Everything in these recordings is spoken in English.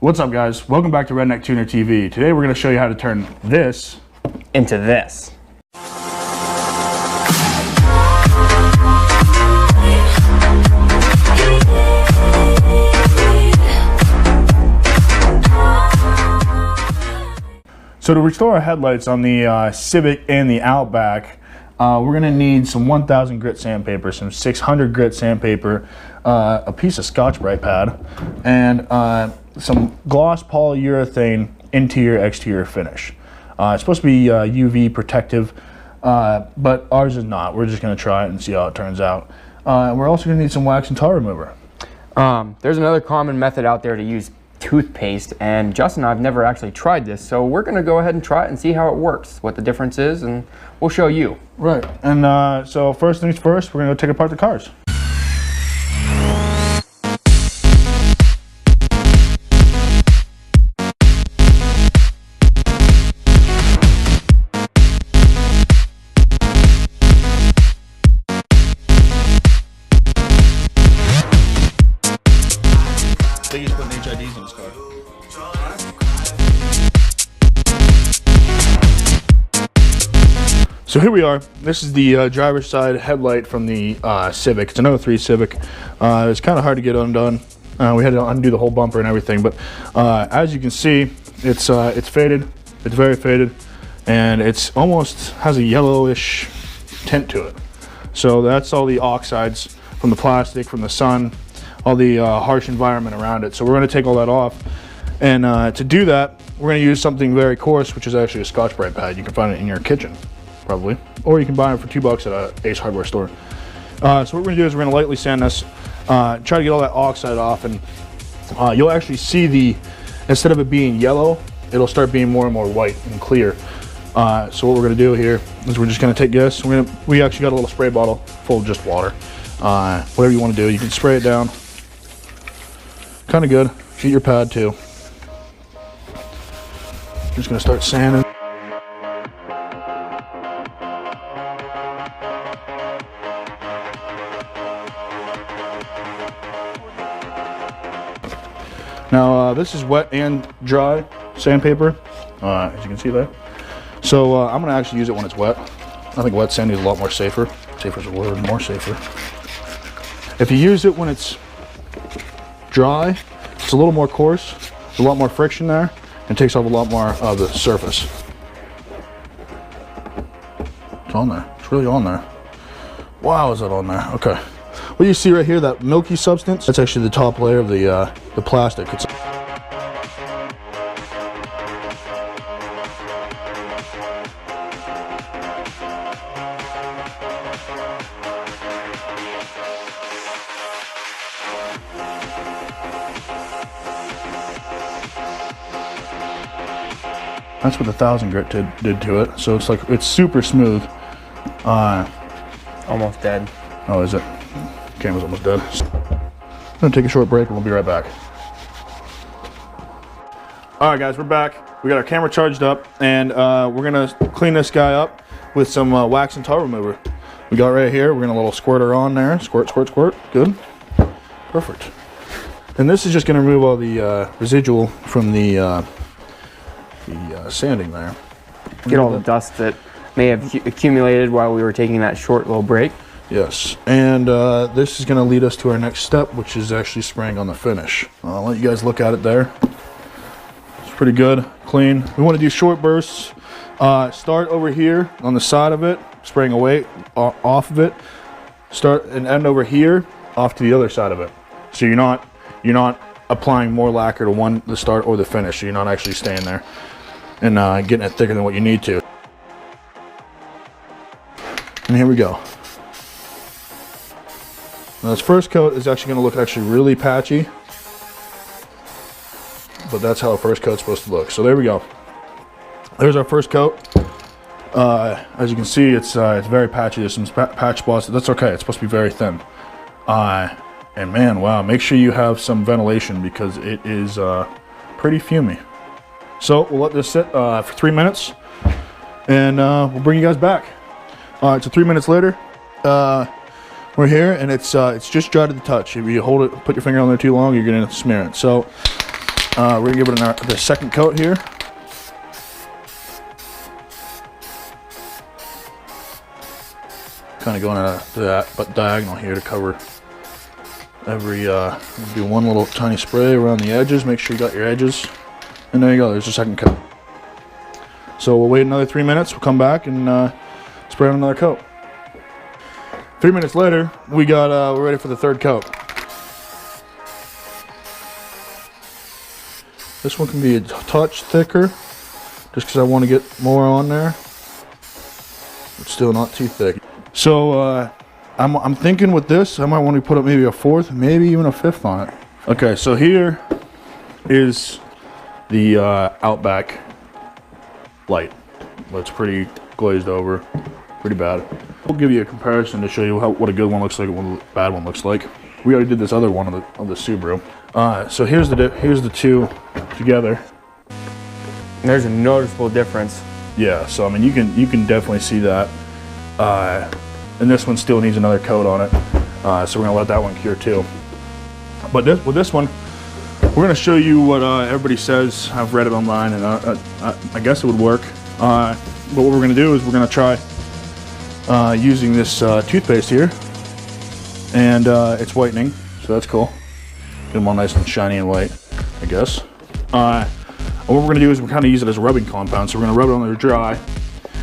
What's up, guys? Welcome back to RedneckTunerTV. Today we're going to show you how to turn this into this. So to restore our headlights on the Civic and the Outback, we're going to need some 1000 grit sandpaper, some 600 grit sandpaper, a piece of Scotch-Brite pad, and some gloss polyurethane interior exterior finish. It's supposed to be UV protective, but ours is not. We're just going to try it and see how it turns out. We're also going to need some wax and tar remover. There's another common method out there to use toothpaste, and Justin and I have never actually tried this, so we're going to go ahead and try it and see how it works, what the difference is, and we'll show you. Right, and so first things first, we're going to go take apart the cars. Biggy's putting HIDs in his car. So here we are. This is the driver's side headlight from the Civic. It's an 03 Civic. It's kind of hard to get undone. We had to undo the whole bumper and everything, but as you can see, it's faded. It's very faded, and it's almost has a yellowish tint to it. So that's all the oxides from the plastic, from the sun, all the harsh environment around it. So we're going to take all that off, and to do that, we're going to use something very coarse, which is actually a Scotch-Brite pad. You can find it in your kitchen, probably, or you can buy it for $2 at a Ace Hardware store. So what we're going to do is we're going to lightly sand this, try to get all that oxide off, and you'll actually see instead of it being yellow, it'll start being more and more white and clear. So what we're going to do here is we're just going to take this. We actually got a little spray bottle full of just water. Whatever you want to do, you can spray it down. Kind of good. Shoot your pad too. Just gonna start sanding. Now this is wet and dry sandpaper, as you can see there. So I'm gonna actually use it when it's wet. I think wet sanding is a lot more safer. Safer is a word, more safer. If you use it when it's dry, it's a little more coarse, there's a lot more friction there, and takes off a lot more of the surface. It's on there. It's really on there. Wow, is that on there? Okay. What you see right here, that milky substance, that's actually the top layer of the plastic. That's what the 1000 grit did to it. So it's super smooth. Almost dead. Oh, is it? Camera's almost dead. I'm gonna take a short break and we'll be right back. All right, guys, we're back. We got our camera charged up, and we're gonna clean this guy up with some wax and tar remover. We got right here. We're gonna little squirt her on there. Squirt, squirt, squirt. Good. Perfect. And this is just gonna remove all the residual from the sanding there. Get all the dust that may have accumulated while we were taking that short little break. Yes, and this is going to lead us to our next step, which is actually spraying on the finish. I'll let you guys look at it there. It's pretty good, clean. We want to do short bursts. Start over here on the side of it, spraying away off of it. Start and end over here, off to the other side of it. So you're not applying more lacquer to the start or the finish. So you're not actually staying there and getting it thicker than what you need to. And here we go. Now this first coat is actually going to look really patchy, but that's how a first coat's supposed to look. So there we go. There's our first coat. As you can see, it's very patchy. There's some patch spots. That's okay. It's supposed to be very thin. And man, wow, make sure you have some ventilation because it is pretty fumy. So we'll let this sit for 3 minutes, and we'll bring you guys back. All right, so 3 minutes later, we're here, and it's just dry to the touch. If you hold it, put your finger on there too long, you're gonna smear it. So We're gonna give it the second coat here. Kind of going to that but diagonal here to cover every, do one little tiny spray around the edges. Make sure you got your edges. And there you go, there's the second coat. So we'll wait another 3 minutes, we'll come back and spray on another coat. 3 minutes later, we're ready for the third coat. This one can be a touch thicker, just because I want to get more on there. It's still not too thick. So I'm thinking with this, I might want to put up maybe a fourth, maybe even a fifth on it. Okay, so here is the Outback light. It's pretty glazed over, pretty bad. We'll give you a comparison to show you what a good one looks like and what a bad one looks like. We already did this other one of the Subaru. So here's the two together. There's a noticeable difference. Yeah, so I mean you can definitely see that. And this one still needs another coat on it. So we're gonna let that one cure too. But with this one, we're gonna show you what everybody says. I've read it online, and I guess it would work. But what we're gonna do is we're gonna try using this toothpaste here, and it's whitening, so that's cool. Get them all nice and shiny and white, I guess. And what we're gonna do is we're kind of use it as a rubbing compound. So we're gonna rub it on there dry,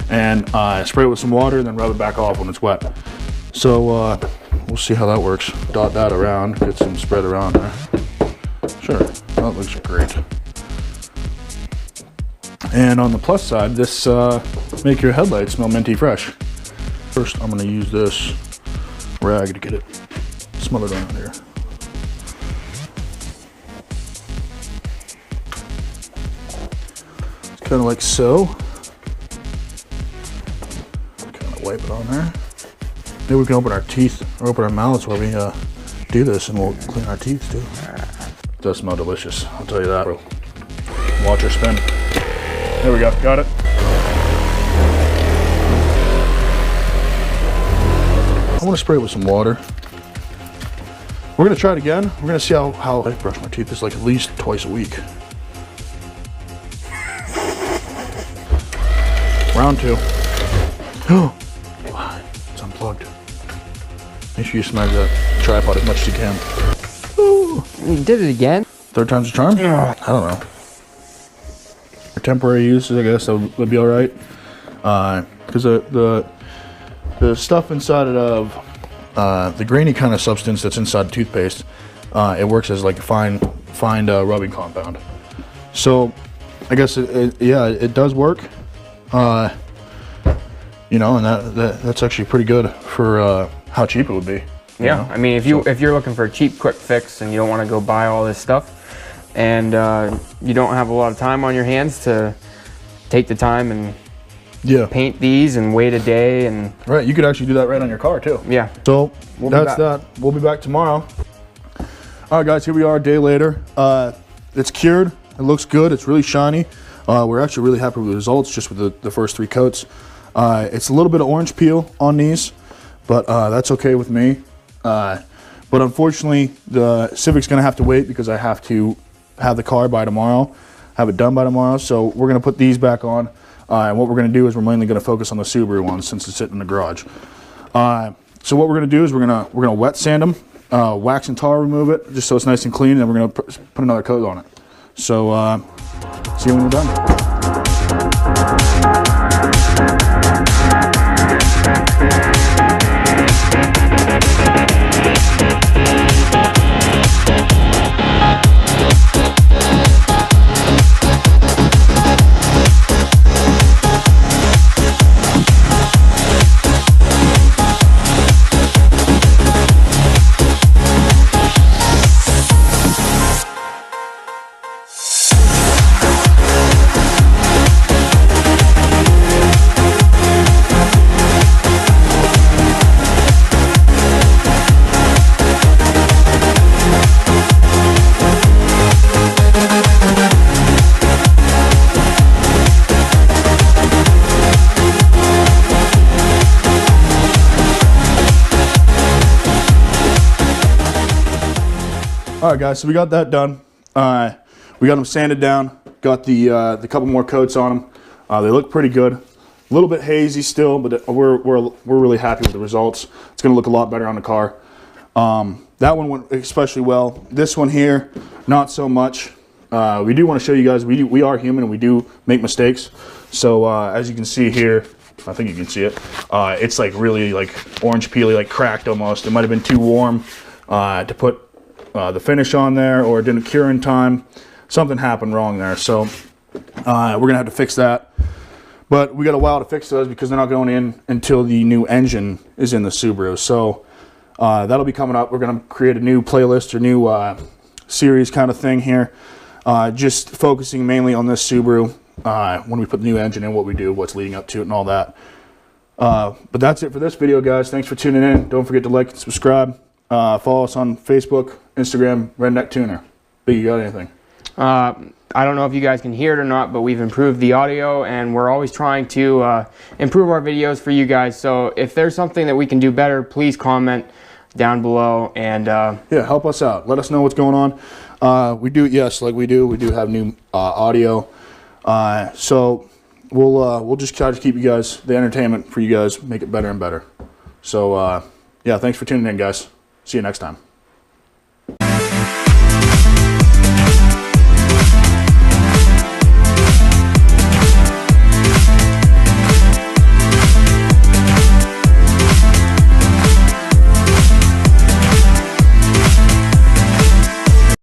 and spray it with some water, and then rub it back off when it's wet. So we'll see how that works. Dot that around, get some spread around there. Sure, that looks great. And on the plus side, this make your headlights smell minty fresh. First, I'm gonna use this rag to get it smothered around here. It's kind of like so. Kind of wipe it on there. Maybe we can open our teeth or open our mouths while we do this, and we'll clean our teeth too. It does smell delicious, I'll tell you that. Watch her spin. There we go, got it. I want to spray it with some water. We're going to try it again. We're going to see how I brush my teeth. This like at least twice a week. Round two. Oh, it's unplugged. Make sure you smash that tripod as much as you can. Ooh. You did it again? Third time's a charm? I don't know. For temporary use, I guess that would be all right. Because the stuff inside of the grainy kind of substance that's inside toothpaste, it works as like a fine rubbing compound. So I guess it does work. You know, and that's actually pretty good for how cheap it would be. Yeah, know? I mean, if you're looking for a cheap, quick fix and you don't want to go buy all this stuff, and you don't have a lot of time on your hands to take the time and paint these and wait a day, and right, you could actually do that right on your car too. Yeah. So that's that. We'll be back tomorrow. All right, guys, here we are a day later. It's cured. It looks good. It's really shiny. We're actually really happy with the results just with the first three coats. It's a little bit of orange peel on these, but that's okay with me. But unfortunately, the Civic's gonna have to wait because I have to have the car by tomorrow, have it done by tomorrow. So we're gonna put these back on. And what we're gonna do is we're mainly gonna focus on the Subaru ones since it's sitting in the garage. So what we're gonna do is we're gonna wet sand them, wax and tar remove it, just so it's nice and clean, and then we're gonna put another coat on it. So see you when we're done. All right, guys, so we got that done. we got them sanded down. Got the couple more coats on them. They look pretty good. A little bit hazy still, but we're really happy with the results. It's going to look a lot better on the car. That one went especially well. This one here, not so much. We do want to show you guys, we are human and we do make mistakes. So as you can see here, I think you can see it. It's like really like orange peely, like cracked almost. It might have been too warm to put the finish on there, or it didn't cure in time. Something happened wrong there. So we're gonna have to fix that. But we got a while to fix those because they're not going in until the new engine is in the Subaru. So that'll be coming up. We're gonna create a new playlist or new series kind of thing here. Just focusing mainly on this Subaru. When we put the new engine in, what we do, what's leading up to it, and all that. But that's it for this video, guys. Thanks for tuning in. Don't forget to like and subscribe. Follow us on Facebook, Instagram, Redneck Tuner. Biggy, you got anything? I don't know if you guys can hear it or not, but we've improved the audio, and we're always trying to improve our videos for you guys. So if there's something that we can do better, please comment down below, and yeah, help us out. Let us know what's going on. We do, yes, like we do have new audio. So we'll just try to keep you guys the entertainment for you guys, make it better and better. So yeah, thanks for tuning in, guys. See you next time.